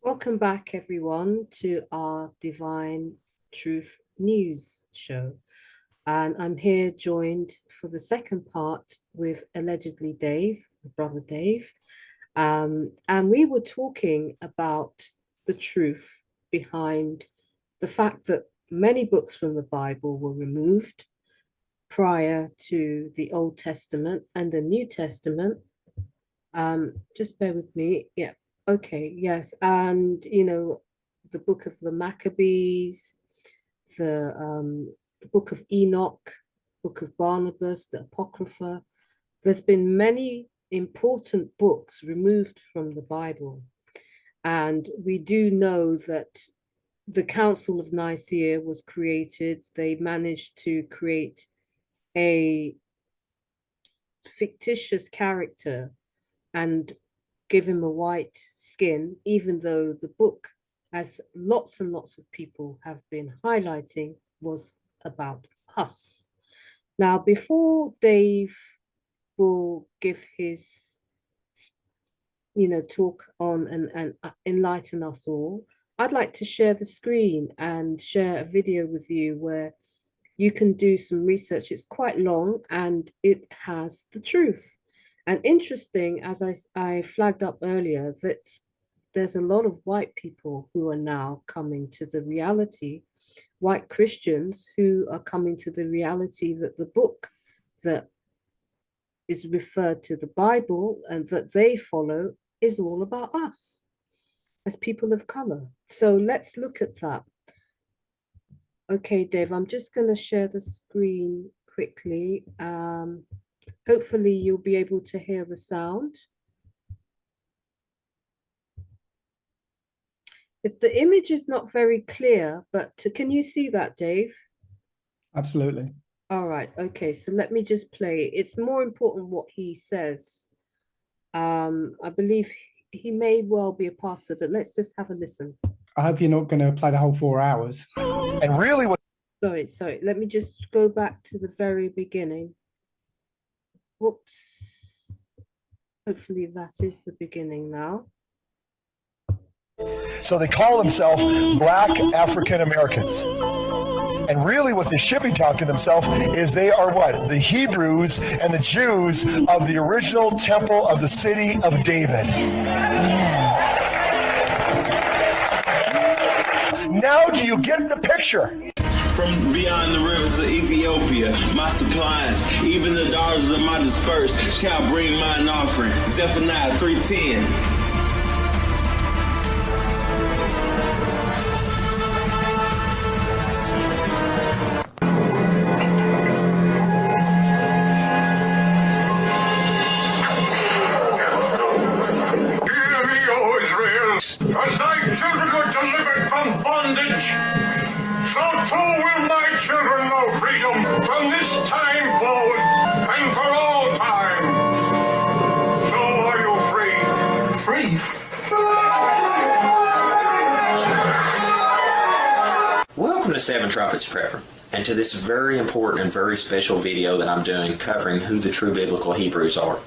Welcome back, everyone, to our Divine Truth News show. And I'm here joined for the second part with Allegedly Dave, brother Dave. And we were talking about the truth behind the fact that many books from the Bible were removed prior to the Old Testament and the New Testament. Just bear with me. Yeah. Okay. Yes. And the book of the Maccabees, the book of Enoch, book of Barnabas, the Apocrypha. There's been many important books removed from the Bible. And we do know that the Council of Nicaea was created. They managed to create a fictitious character and give him a white skin, even though the book, as lots and lots of people have been highlighting, was about us. Now, before Dave will give his, talk on and enlighten us all, I'd like to share the screen and share a video with you where you can do some research. It's quite long and it has the truth. And interesting, as I flagged up earlier, that there's a lot of white people who are now coming to the reality, white Christians who are coming to the reality that the book that is referred to the Bible and that they follow is all about us as people of color. So let's look at that. Okay, Dave, I'm just going to share the screen quickly. Hopefully you'll be able to hear the sound. If the image is not very clear, but can you see that, Dave? Absolutely. All right. Okay. So let me just play. It's more important what he says. I believe he may well be a pastor, but let's just have a listen. I hope you're not going to play the whole 4 hours. And really what... Sorry. Let me just go back to the very beginning. Whoops. Hopefully that is the beginning now. So they call themselves Black African Americans. And really what they should be talking to themselves is they are what? The Hebrews and the Jews of the original temple of the city of David. Now do you get the picture? From beyond the rivers of Ethiopia, my supplies, even the daughters of my dispersed, shall bring mine offering. Zephaniah 3:10. As thy children were delivered from bondage, so too will my children know freedom from this time forward and for all time. So are you free? Free? Welcome to Seven Trumpets Prepper, and to this very important and very special video that I'm doing covering who the true biblical Hebrews are.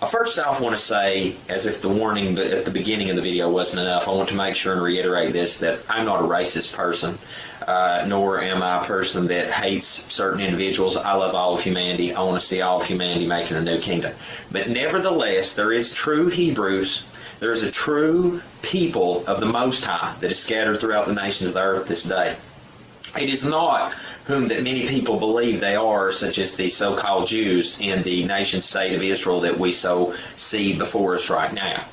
First off, I want to say, as if the warning at the beginning of the video wasn't enough, I want to make sure and reiterate this, that I'm not a racist person, nor am I a person that hates certain individuals. I love all of humanity. I want to see all of humanity making a new kingdom. But nevertheless, there is true Hebrews. There is a true people of the Most High that is scattered throughout the nations of the earth this day. It is not whom that many people believe they are, such as the so-called Jews in the nation-state of Israel that we so see before us right now.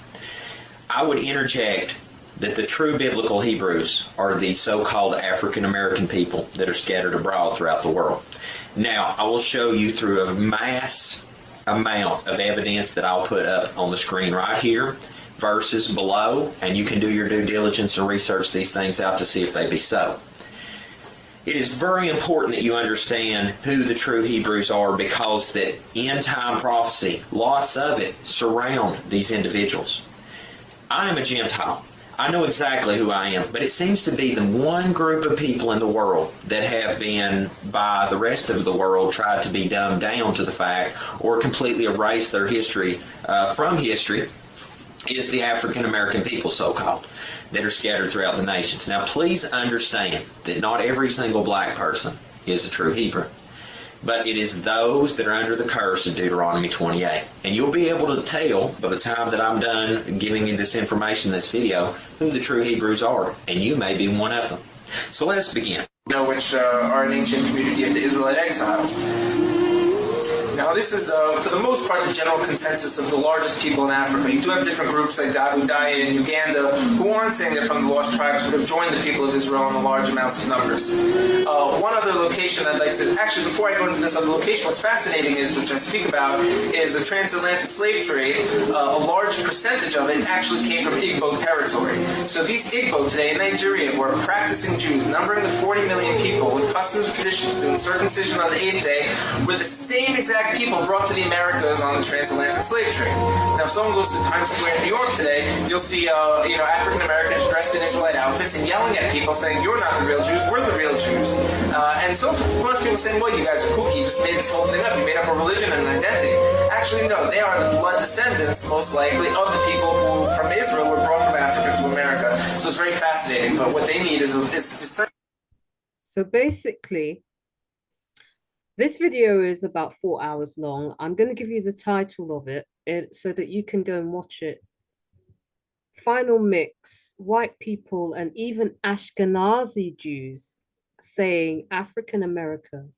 I would interject that the true biblical Hebrews are the so-called African-American people that are scattered abroad throughout the world. Now, I will show you through a mass amount of evidence that I'll put up on the screen right here, verses below, and you can do your due diligence and research these things out to see if they be so. It is very important that you understand who the true Hebrews are, because that end-time prophecy, lots of it, surround these individuals. I am a Gentile. I know exactly who I am, but it seems to be the one group of people in the world that have been, by the rest of the world, tried to be dumbed down to the fact or completely erase their history from history is the African American people, so-called, that are scattered throughout the nations. Now, please understand that not every single black person is a true Hebrew, but it is those that are under the curse of Deuteronomy 28. And you'll be able to tell by the time that I'm done giving you this information, this video, who the true Hebrews are, and you may be one of them. So let's begin. Which are an ancient community of the Israelite exiles. Now, this is, for the most part, the general consensus of the largest people in Africa. You do have different groups like the Abu Daya in Uganda who aren't saying they're from the lost tribes, but have joined the people of Israel in the large amounts of numbers. One other location I'd like to... Actually, before I go into this other location, what's fascinating is, which I speak about, is the transatlantic slave trade. A large percentage of it actually came from Igbo territory. So these Igbo today in Nigeria were practicing Jews, numbering the 40 million people, with customs and traditions, doing circumcision on the 8th day, with the same exact people brought to the Americas on the transatlantic slave trade. Now, if someone goes to Times Square in New York today, you'll see, African Americans dressed in Israelite outfits and yelling at people saying, "You're not the real Jews, we're the real Jews." And so most people saying, "Well, you guys are kooky, you just made this whole thing up, you made up a religion and an identity." Actually, no, they are the blood descendants, most likely, of the people who, from Israel, were brought from Africa to America. So it's very fascinating, but what they need is discernment. So basically, this video is about 4 hours long. I'm going to give you the title of it so that you can go and watch it. Final mix, white people and even Ashkenazi Jews saying African Americans,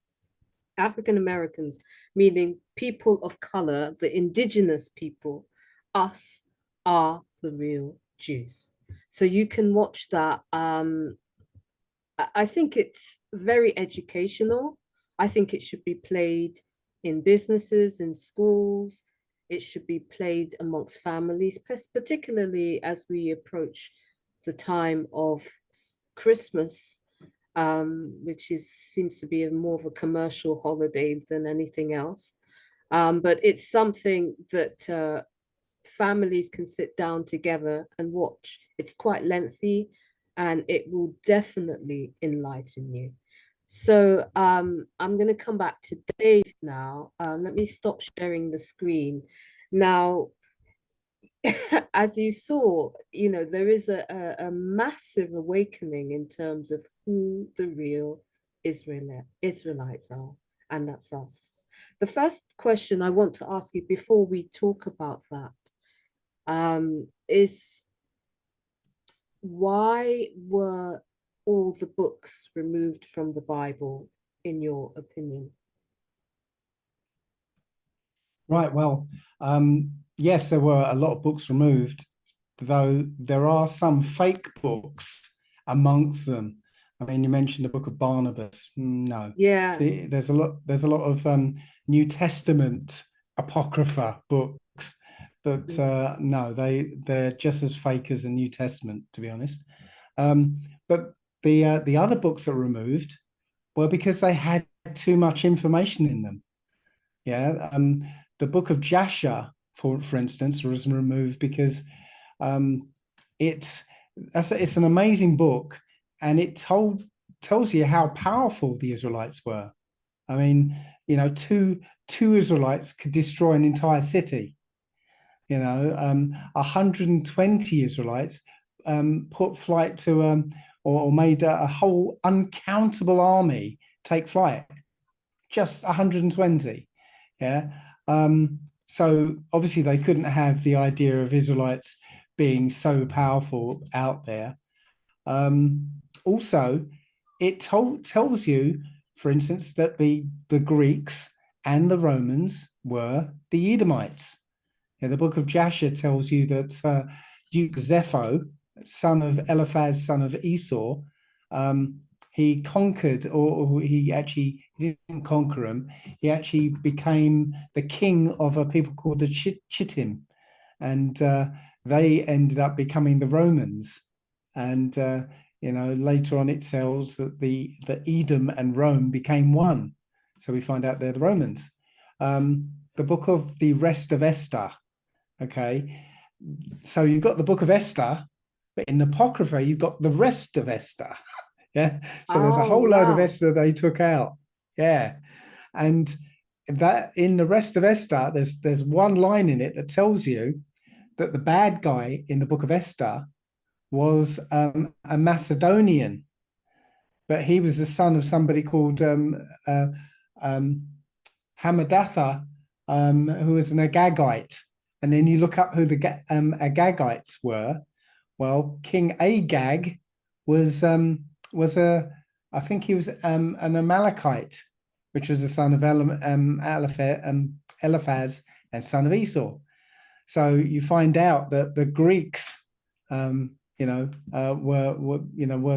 meaning people of color, the indigenous people, us are the real Jews. So you can watch that. I think it's very educational. I think it should be played in businesses, in schools. It should be played amongst families, particularly as we approach the time of Christmas, which seems to be more of a commercial holiday than anything else. But it's something that families can sit down together and watch. It's quite lengthy, and it will definitely enlighten you. So I'm going to come back to Dave now. Let me stop sharing the screen. Now, as you saw, there is a massive awakening in terms of who the real Israelites are, and that's us. The first question I want to ask you before we talk about that is, why were all the books removed from the Bible, in your opinion? Right. Well, yes, there were a lot of books removed, though there are some fake books amongst them. I mean, you mentioned the book of Barnabas. No. Yeah. There's a lot of New Testament apocrypha books, but no, they're just as fake as the New Testament, to be honest. But the other books that were removed were because they had too much information in them. Yeah, the book of Jasher, for instance, was removed because it's an amazing book, and it tells you how powerful the Israelites were. I mean, two Israelites could destroy an entire city. 120 Israelites put flight to or made a whole uncountable army take flight. Just 120. Yeah. So obviously they couldn't have the idea of Israelites being so powerful out there. Also, it tells you, for instance, that the Greeks and the Romans were the Edomites. Yeah, the book of Jasher tells you that Duke Zepho, son of Eliphaz, son of Esau, he conquered, or he didn't conquer him. He actually became the king of a people called the Chittim, and they ended up becoming the Romans. And later on it tells that the Edom and Rome became one. So we find out they're the Romans. The book of the rest of Esther. Okay, so you've got the book of Esther, but in the Apocrypha you've got the rest of Esther. Yeah, so there's a whole load of Esther they took out. Yeah, and that in the rest of Esther, there's one line in it that tells you that the bad guy in the book of Esther was a Macedonian, but he was the son of somebody called Hamadatha, who was an Agagite. And then you look up who the Agagites were. Well, King Agag was I think he was an Amalekite, which was the son of Eliphaz and son of Esau. So you find out that the Greeks, were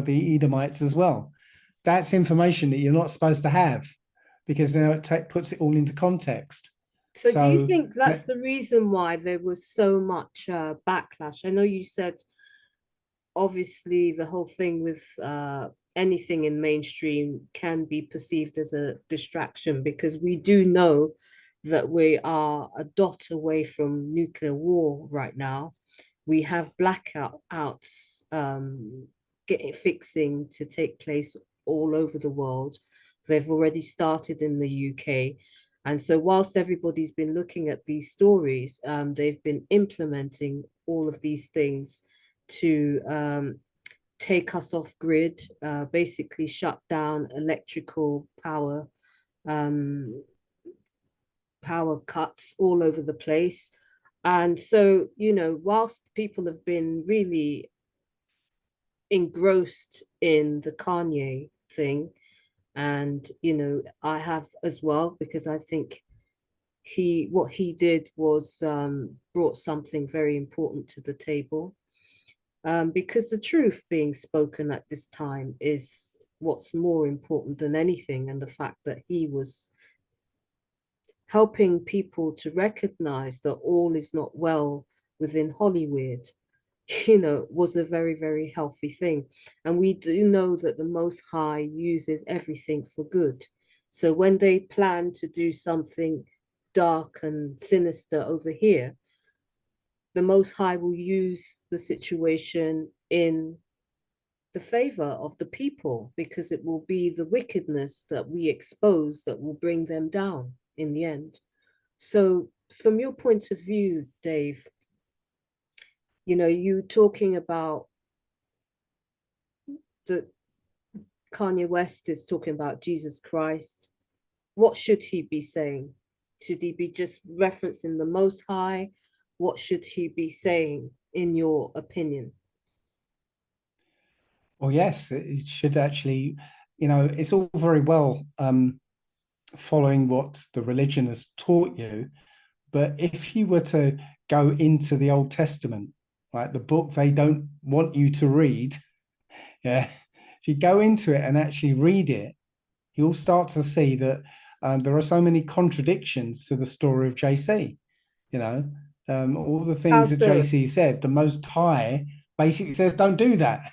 the Edomites as well. That's information that you're not supposed to have, because now it puts it all into context. So do you think that's the reason why there was so much backlash? I know you said, obviously, the whole thing with anything in mainstream can be perceived as a distraction, because we do know that we are a dot away from nuclear war right now. We have blackouts fixing to take place all over the world. They've already started in the UK. And so whilst everybody's been looking at these stories, they've been implementing all of these things to take us off grid, basically shut down electrical power, power cuts all over the place. And so, whilst people have been really engrossed in the Kanye thing, and I have as well, because I think what he did was brought something very important to the table, because the truth being spoken at this time is what's more important than anything. And the fact that he was helping people to recognize that all is not well within Hollywood, was a very, very healthy thing. And we do know that the Most High uses everything for good. So when they plan to do something dark and sinister over here, the Most High will use the situation in the favor of the people, because it will be the wickedness that we expose that will bring them down in the end. So from your point of view, Dave, you talking about the Kanye West is talking about Jesus Christ. What should he be saying? Should he be just referencing the Most High? What should he be saying, in your opinion? Well, yes, it should actually, it's all very well following what the religion has taught you. But if you were to go into the Old Testament, like the book they don't want you to read, if you go into it and actually read it, you'll start to see that there are so many contradictions to the story of JC. All the things that JC said, the Most High basically says, don't do that.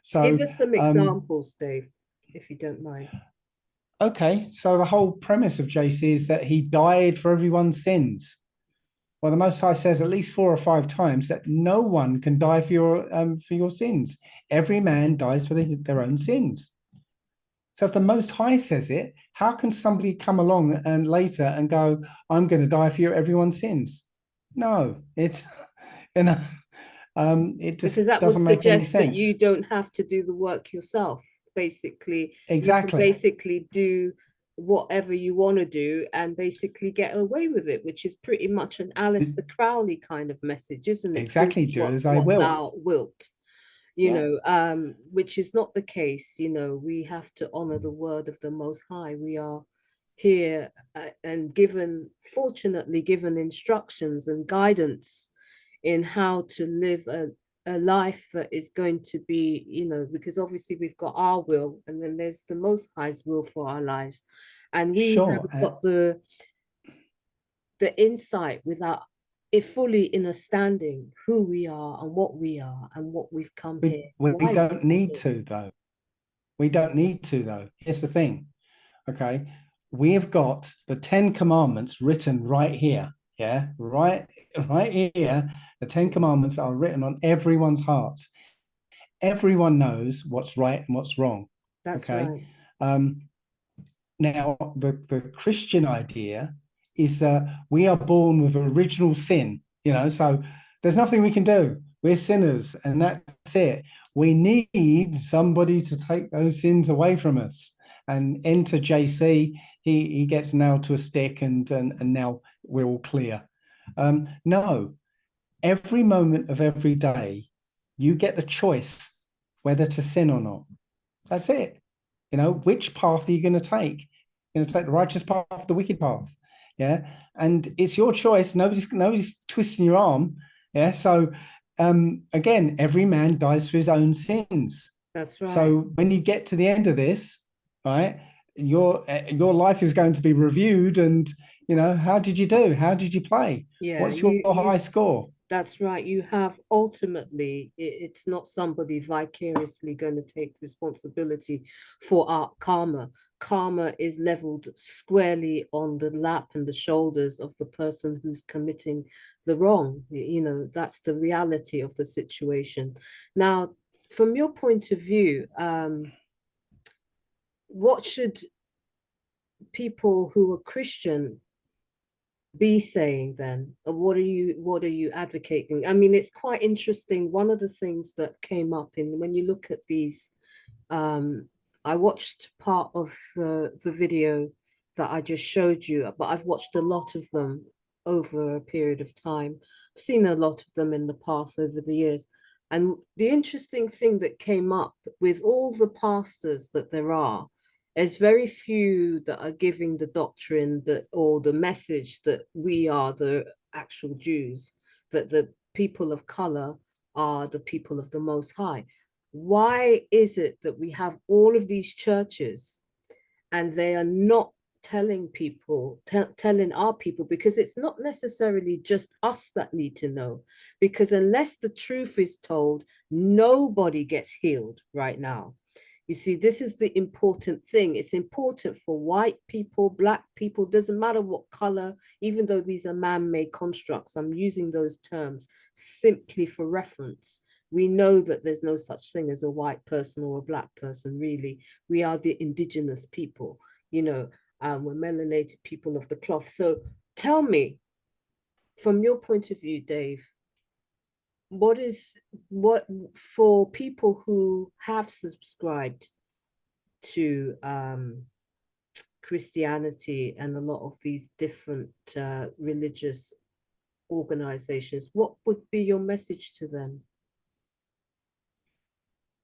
So give us some examples, Dave, if you don't mind. Okay, so the whole premise of JC is that he died for everyone's sins. Well, the Most High says at least 4 or 5 times that no one can die for your sins. Every man dies for their own sins. So if the Most High says it, how can somebody come along and later and go, I'm going to die for everyone's sins? No, it's it just because that doesn't would make any suggest that sense. you don't have to do the work yourself. Basically, exactly. You can basically do whatever you want to do and basically get away with it, which is pretty much an Aleister Crowley kind of message, isn't it? Exactly, do as I will. Thou wilt. Which is not the case. We have to honor the word of the Most High. We are here and fortunately given instructions and guidance in how to live a life that is going to be, because obviously we've got our will and then there's the Most High's will for our lives. And we have got the insight without it fully understanding who we are and what we've come here. We don't need to, though. We don't need to, though. Here's the thing. Okay. We have got the 10 Commandments written right here. Yeah, right here. The 10 Commandments are written on everyone's hearts. Everyone knows what's right and what's wrong. That's okay. Right. Now, the Christian idea is that we are born with original sin. So there's nothing we can do. We're sinners, and that's it. We need somebody to take those sins away from us. And enter JC. He gets nailed to a stick, and now we're all clear. No, every moment of every day, you get the choice whether to sin or not. That's it. Which path are you going to take? You're going to take the righteous path, the wicked path. Yeah. And it's your choice. Nobody's twisting your arm. Yeah. So again, every man dies for his own sins. That's right. So when you get to the end of this, right, your life is going to be reviewed, and how did you do? How did you play? Yeah. What's your high score? That's right. You have ultimately, it's not somebody vicariously going to take responsibility for our karma. Karma is leveled squarely on the lap and the shoulders of the person who's committing the wrong. That's the reality of the situation. Now, from your point of view, what should people who are Christian be saying then? What are you advocating? I mean, it's quite interesting. One of the things that came up when you look at these, I watched part of the video that I just showed you, but I've watched a lot of them over a period of time. I've seen a lot of them in the past over the years. And the interesting thing that came up with all the pastors that there are, there's very few that are giving the doctrine or the message that we are the actual Jews, that the people of color are the people of the Most High. Why is it that we have all of these churches and they are not telling our people? Because it's not necessarily just us that need to know, because unless the truth is told, nobody gets healed right now. You see, this is the important thing. It's important for white people, black people, doesn't matter what color, even though these are man-made constructs. I'm using those terms simply for reference. We know that there's no such thing as a white person or a black person, really. We are the indigenous people, we're melanated people of the cloth. So tell me, from your point of view, Dave, what for people who have subscribed to Christianity and a lot of these different religious organizations, what would be your message to them?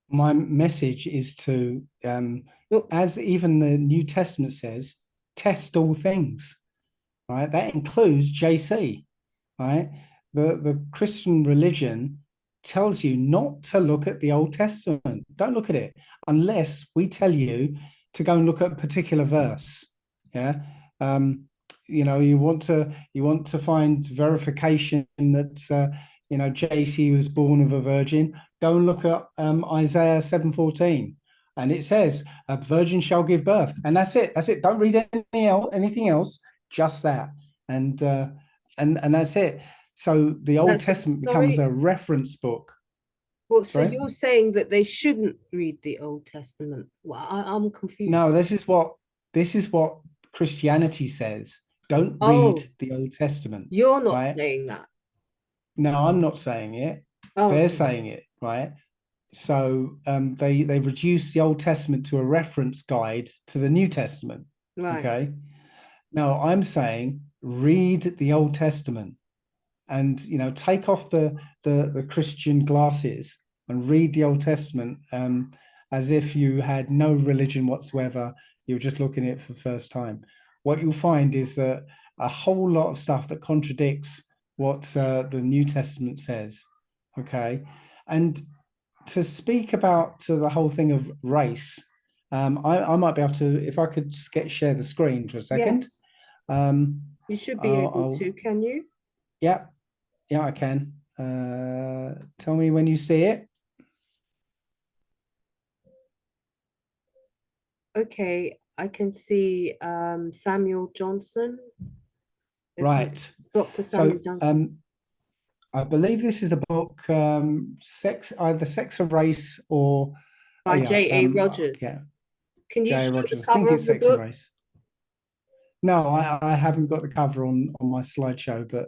My message is to, as even the New Testament says, test all things, right? That includes JC, right? The Christian religion tells you not to look at the Old Testament. Don't look at it unless we tell you to go and look at a particular verse. Yeah. You want to find verification that JC was born of a virgin. Go and look at Isaiah 7:14, and it says a virgin shall give birth, and that's it. Don't read anything else, just that, and that's it. So the Old Testament becomes a reference book. Well, so you're saying that they shouldn't read the Old Testament? Well, I'm confused. No, this is what Christianity says. Don't read the Old Testament. You're not saying that. No, I'm not saying it. They're saying it, right? So they reduce the Old Testament to a reference guide to the New Testament. Right. Okay. Now I'm saying read the Old Testament. And take off the Christian glasses and read the Old Testament as if you had no religion whatsoever. You're just looking at it for the first time. What you'll find is that a whole lot of stuff that contradicts what the New Testament says. Okay, and to speak about the whole thing of race, I might be able to, if I could share the screen for a second. Yes. You should be able to. Can you? Yeah. Yeah, I can. Tell me when you see it. Okay, I can see Samuel Johnson. Right. Dr. Samuel Johnson. I believe this is a book, either Sex of Race or... By J.A. Rogers. Yeah. Can you show Rogers. the cover of the Sex book? of Race. No, I haven't got the cover on my slideshow, but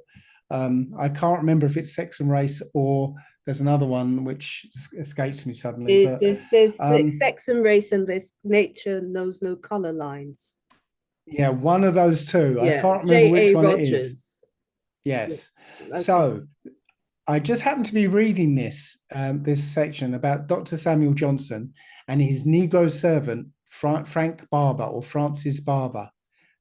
I can't remember if it's Sex and Race or there's another one which escapes me suddenly. But There's Sex and Race, and there's Nature Knows No Color Lines. yeah, one of those two. Yeah, I can't remember which J.A. one it is. Rogers. Yes. Okay. So I just happened to be reading this section about Dr. Samuel Johnson and his Negro servant Frank Barber, or Francis Barber.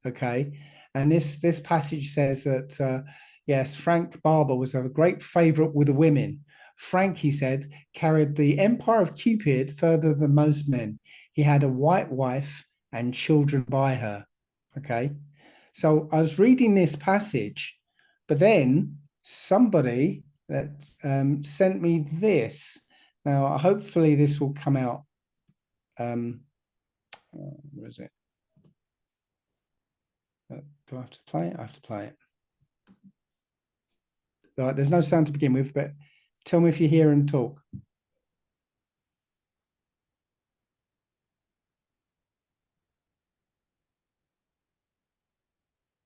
Okay, and this passage says that yes, Frank Barber was a great favorite with the women. Frank, he said, carried the empire of Cupid further than most men. He had a white wife and children by her. Okay, so I was reading this passage, but then somebody that sent me this. Now, hopefully this will come out. Where is it? Do I have to play it? I have to play it. All right, there's no sound to begin with, but tell me if you hear and talk.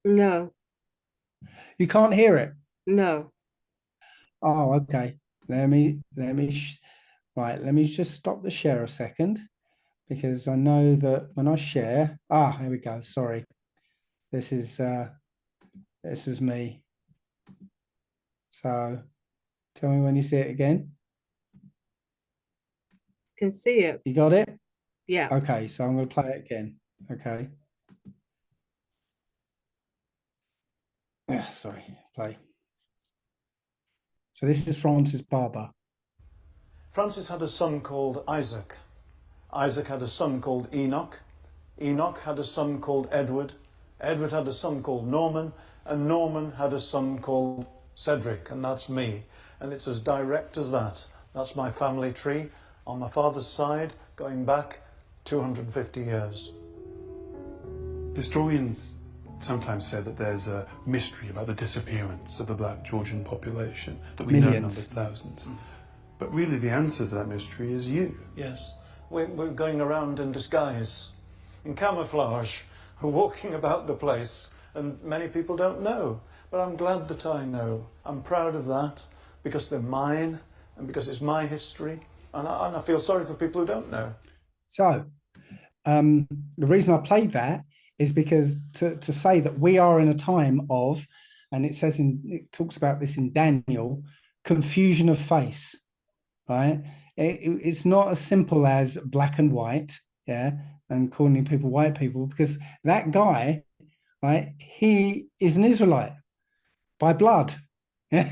No. You can't hear it? No. Oh, okay. Let me just stop the share a second, because I know that when I share, here we go. Sorry. This was me. So tell me when you see it again. Can see it. You got it? Yeah. Okay, so I'm going to play it again. Okay. Sorry, play. So this is Francis Barber. Francis had a son called Isaac. Isaac had a son called Enoch. Enoch had a son called Edward. Edward had a son called Norman. And Norman had a son called Cedric, and that's me. And it's as direct as that. That's my family tree on my father's side, going back 250 years. Historians sometimes say that there's a mystery about the disappearance of the black Georgian population, that we know numbers thousands. But really the answer to that mystery is you. Yes, we're going around in disguise, in camouflage, walking about the place, and many people don't know. But I'm glad that I know. I'm proud of that, because they're mine, and because it's my history, and I feel sorry for people who don't know. So, the reason I played that is because to say that we are in a time of, and it talks about this in Daniel, confusion of face, right? It's not as simple as black and white, yeah, and calling people white people, because that guy, right, he is an Israelite by blood, yeah?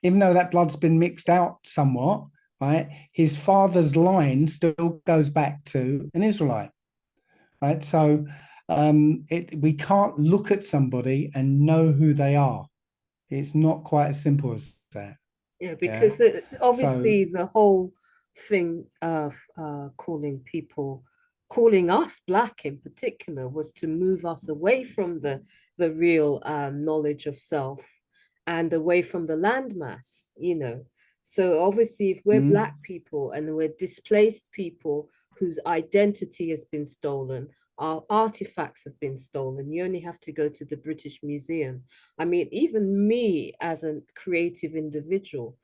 Even though that blood's been mixed out somewhat, right, his father's line still goes back to an Israelite, right? So we can't look at somebody and know who they are. It's not quite as simple as that. Yeah, because obviously the whole thing of calling us black in particular, was to move us away from the real knowledge of self and away from the landmass, you know. So obviously if we're black people and we're displaced people whose identity has been stolen, our artifacts have been stolen, you only have to go to the British Museum. I mean, even me as a creative individual,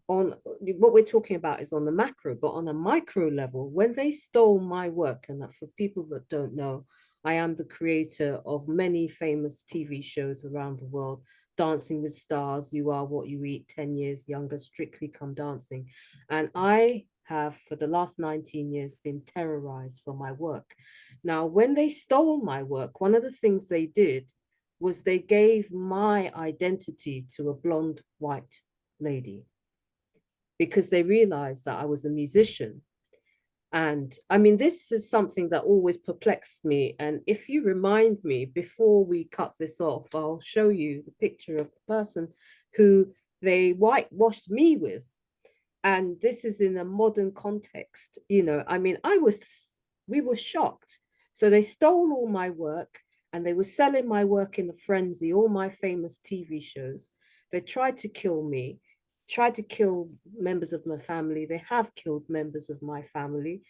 on what we're talking about is on the macro, but on a micro level, when they stole my work, and that for people that don't know, I am the creator of many famous TV shows around the world: Dancing with Stars, You Are What You Eat, 10 Years Younger, Strictly Come Dancing. And I have, for the last 19 years, been terrorized for my work. Now, when they stole my work, one of the things they did was they gave my identity to a blonde white lady, because they realized that I was a musician. And I mean, this is something that always perplexed me. And if you remind me before we cut this off, I'll show you the picture of the person who they whitewashed me with. And this is in a modern context, you know. I mean, we were shocked. So they stole all my work and they were selling my work in a frenzy, all my famous TV shows. They tried to kill me, tried to kill members of my family. They have killed members of my family.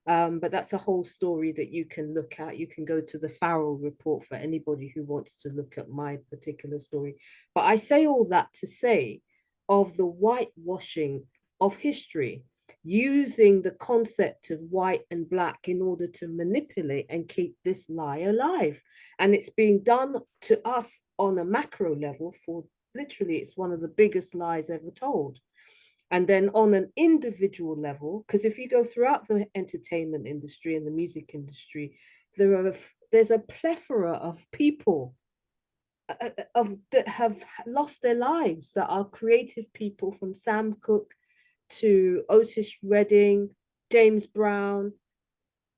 But that's a whole story that you can look at. You can go to the Farrell report for anybody who wants to look at my particular story. But I say all that to say of the whitewashing of history, using the concept of white and black in order to manipulate and keep this lie alive. And it's being done to us on a macro level for literally, it's one of the biggest lies ever told. And then on an individual level, because if you go throughout the entertainment industry and the music industry, there's a plethora of people that have lost their lives, that are creative people, from Sam Cooke to Otis Redding, James Brown,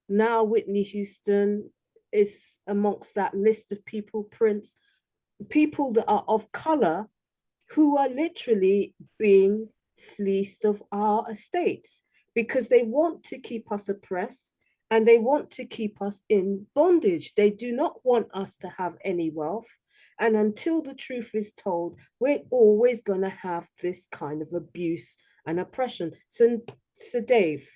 now Whitney Houston is amongst that list of people, Prince, people that are of color who are literally being fleeced of our estates because they want to keep us oppressed and they want to keep us in bondage. They do not want us to have any wealth. And until the truth is told, we're always going to have this kind of abuse and oppression. So Dave.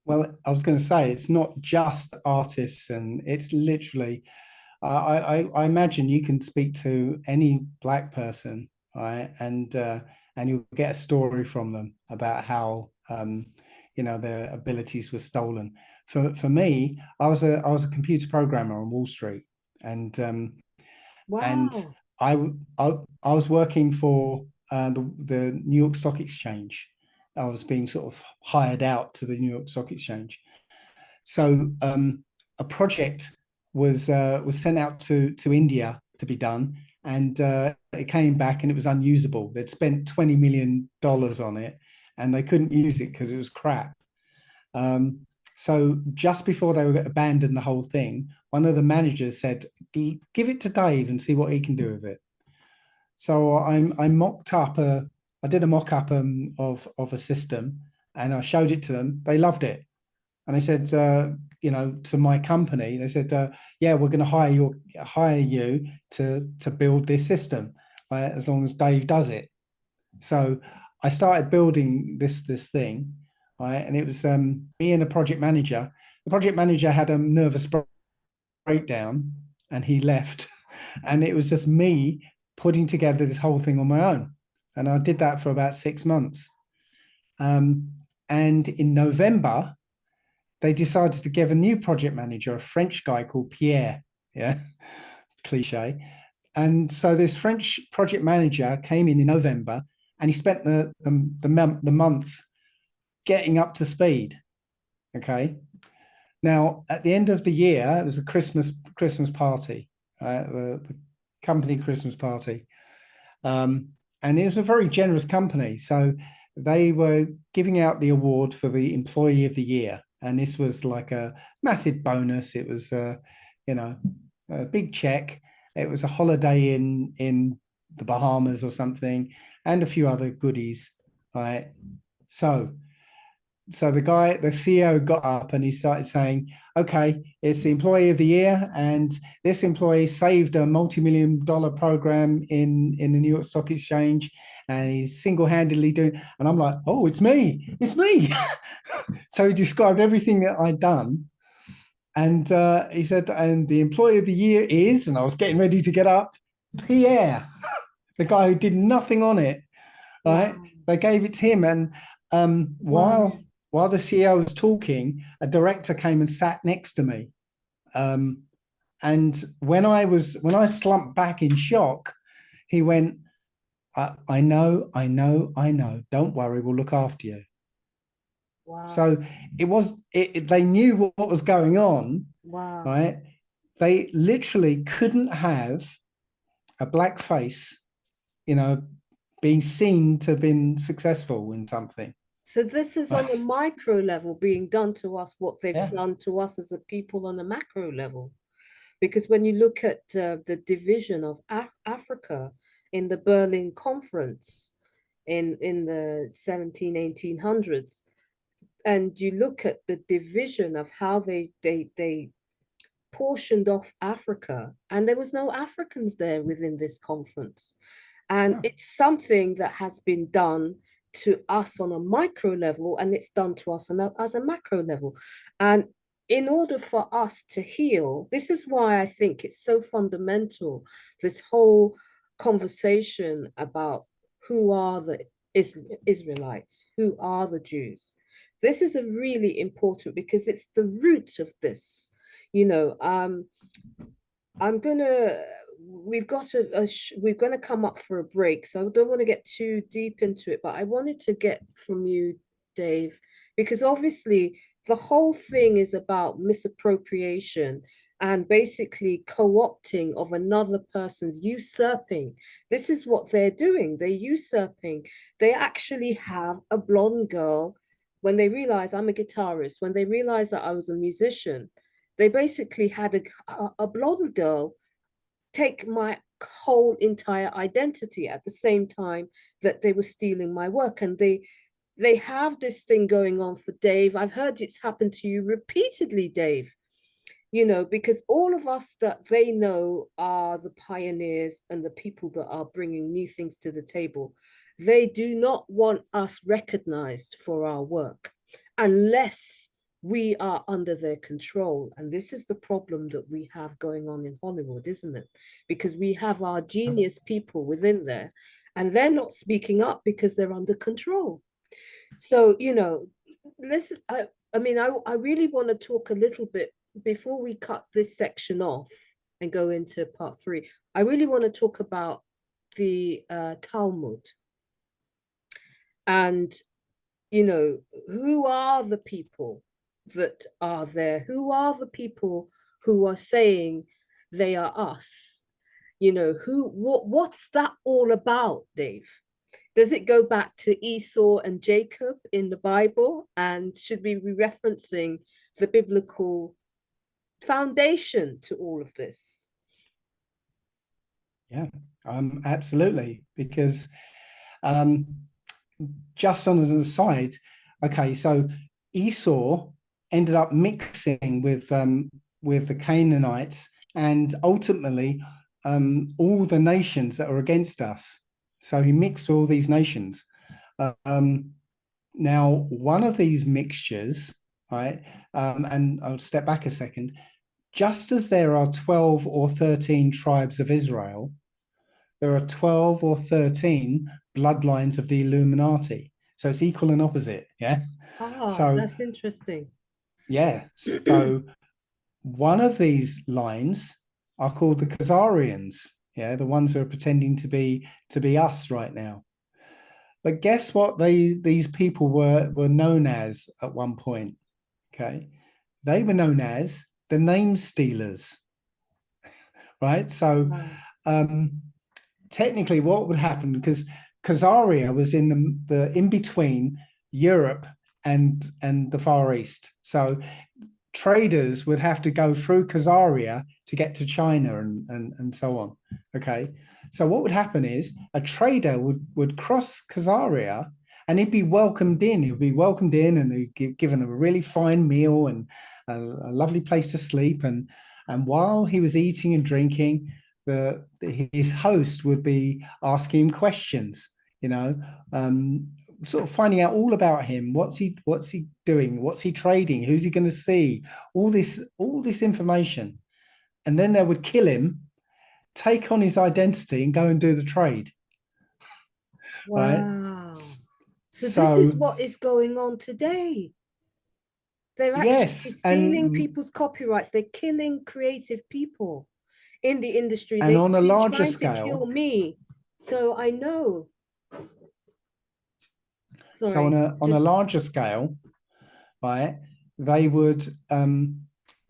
Well, I was going to say, it's not just artists, and it's literally, I imagine you can speak to any black person, right, and you'll get a story from them about how their abilities were stolen. For me, I was a computer programmer on Wall Street, and wow. and I was working for the New York Stock Exchange. I was being sort of hired out to the New York Stock Exchange. So a project was sent out to India to be done, and it came back and it was unusable. They'd spent $20 million on it, and they couldn't use it because it was crap. So just before they would abandon the whole thing, one of the managers said, "Give it to Dave and see what he can do with it." So I did a mock-up of a system, and I showed it to them. They loved it, and they said, to my company, they said, "Yeah, we're going to hire you to build this system, as long as Dave does it." So I started building this thing, and it was me and a project manager. The project manager had a nervous breakdown, and he left, and it was just me putting together this whole thing on my own. And I did that for about 6 months. And in November, they decided to give a new project manager, a French guy called Pierre. Yeah, cliche. And so this French project manager came in November, and he spent the month getting up to speed. Okay. Now, at the end of the year, it was a Christmas party, the company Christmas party. And it was a very generous company. So they were giving out the award for the Employee of the Year. And this was like a massive bonus. It was, a big check. It was a holiday in the Bahamas or something, and a few other goodies. Right. So the CEO got up and he started saying, "Okay, it's the Employee of the Year, and this employee saved a multi-million-dollar program in the New York Stock Exchange, and he's single-handedly doing." And I'm like, "Oh, it's me. So he described everything that I'd done, and he said, "And the Employee of the Year is," and I was getting ready to get up, "Pierre," the guy who did nothing on it. Right? Wow. They gave it to him, and while the CEO was talking, a director came and sat next to me. And when I slumped back in shock, he went, I know. Don't worry, we'll look after you." Wow. So they knew what was going on. Wow. Right? They literally couldn't have a black face, being seen to have been successful in something. So this is on a micro level being done to us, what they've done to us as a people on a macro level. Because when you look at the division of Africa in the Berlin Conference in the 1800s, and you look at the division of how they portioned off Africa, and there was no Africans there within this conference. And it's something that has been done to us on a micro level, and it's done to us on as a macro level. And in order for us to heal, this is why I think it's so fundamental, this whole conversation about who are the Israelites, who are the Jews. This is a really important, because it's the root of this. You know, I'm gonna we've got we're gonna come up for a break, so I don't want to get too deep into it, but I wanted to get from you, Dave, because obviously the whole thing is about misappropriation and basically co-opting of another person's, usurping. This is what they're doing. They're usurping. They actually have a blonde girl. When they realize I'm a guitarist, when they realize that I was a musician, they basically had a blonde girl take my whole entire identity at the same time that they were stealing my work. And they have this thing going on for Dave. I've heard it's happened to you repeatedly, Dave, you know, because all of us that they know are the pioneers and the people that are bringing new things to the table. They do not want us recognized for our work unless we are under their control. And this is the problem that we have going on in Hollywood, isn't it? Because we have our genius people within there, and they're not speaking up because they're under control. So, you know, I mean, I really want to talk a little bit before we cut this section off and go into part 3. I really want to talk about the Talmud. And, you know, who are the people that are there? Who are the people who are saying they are us? You know, what's that all about, Dave? Does it go back to Esau and Jacob in the Bible? And should we be referencing the biblical foundation to all of this? Yeah, absolutely. Because just on an aside, okay, so Esau ended up mixing with the Canaanites and ultimately all the nations that are against us. So he mixed all these nations. Now, one of these mixtures, right, and I'll step back a second, just as there are 12 or 13 tribes of Israel, there are 12 or 13 bloodlines of the Illuminati. So it's equal and opposite, yeah? So that's interesting. Yeah, so one of these lines are called the Khazarians, yeah, the ones who are pretending to be us right now. But guess what these people were known as at one point, okay? They were known as the name stealers, right? So technically what would happen, because Khazaria was in the in between Europe and the Far East. So traders would have to go through Khazaria to get to China and so on. Okay. So what would happen is a trader would cross Khazaria and he'd be welcomed in. He'd be welcomed in and they'd be given a really fine meal and a lovely place to sleep. And while he was eating and drinking, his host would be asking him questions, you know, sort of finding out all about him. What's he doing? What's he trading? Who's he going to see? All this information. And then they would kill him, take on his identity and go and do the trade. Wow. Right? So this is what is going on today. They're actually stealing people's copyrights. They're killing creative people in the industry. And on a larger scale, to kill me. So I know. Sorry, so on a larger scale, right, they would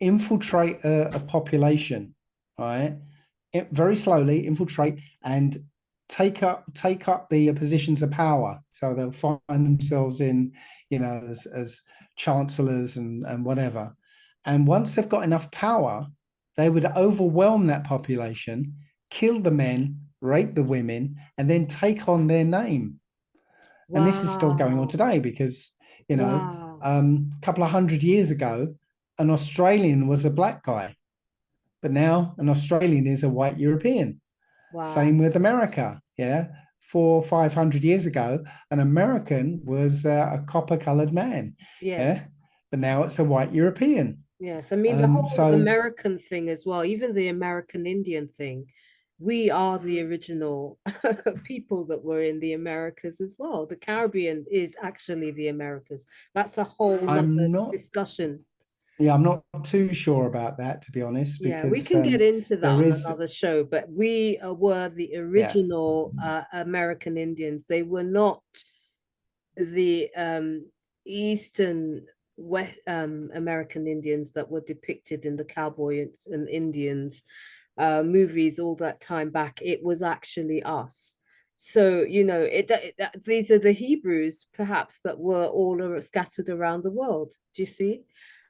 infiltrate a population, right, very slowly infiltrate and take up the positions of power. So they'll find themselves in, you know, as chancellors and whatever. And once they've got enough power, they would overwhelm that population, kill the men, rape the women, and then take on their name. Wow. And this is still going on today because, you know, a couple of 100 years ago, an Australian was a black guy, but now an Australian is a white European. Wow. Same with America. Yeah. 400-500 years ago, an American was a copper-colored man. Yes. But now it's a white European. Yes. I mean, the whole So American thing as well, even the American Indian thing, we are the original people that were in the Americas as well. The Caribbean is actually the Americas. That's a whole nother I'm not, discussion. yeah, I'm not too sure about that, to be honest, Yeah, we because can get into that there on is, another show, but we were the original American Indians. They were not the Eastern West American Indians that were depicted in the Cowboys and Indians movies all that time back. It was actually us. So, you know, these are the Hebrews perhaps that were all scattered around the world. Do you see?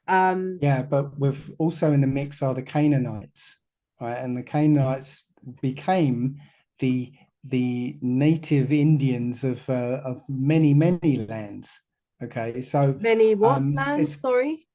yeah, but with also in the mix are the Canaanites, right? And the Canaanites became the native Indians of many lands. Okay, so Many what lands? it's Sorry.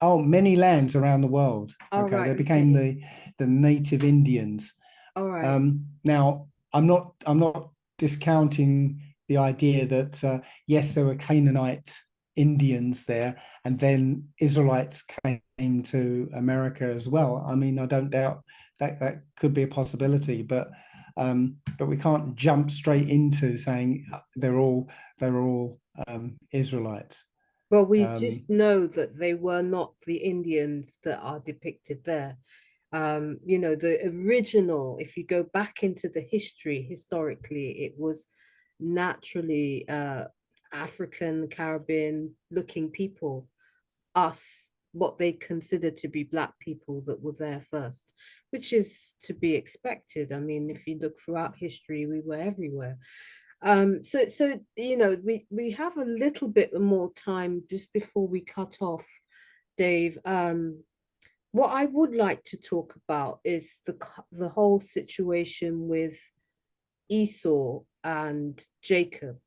many lands around the world. All Okay, right, they became okay. the native Indians. All right. Now I'm not discounting the idea that yes, there were Canaanite Indians there, and then Israelites came to America as well. I mean, I don't doubt that could be a possibility, but we can't jump straight into saying they're all Israelites. Well, we just know that they were not the Indians that are depicted there. You know, the original, if you go back into the history, historically, it was naturally African, Caribbean looking people, us, what they considered to be Black people that were there first, which is to be expected. I mean, if you look throughout history, we were everywhere. So you know, we have a little bit more time just before we cut off, Dave. What I would like to talk about is the whole situation with Esau and Jacob,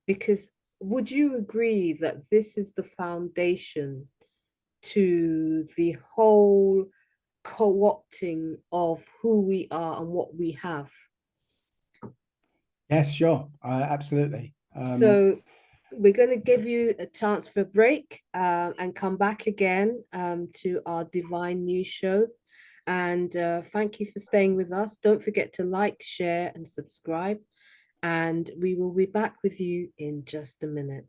because would you agree that this is the foundation to the whole co-opting of who we are and what we have? Yes, sure, absolutely. So we're going to give you a chance for a break and come back again to our Divine News Show. And thank you for staying with us. Don't forget to like, share, and subscribe. And we will be back with you in just a minute.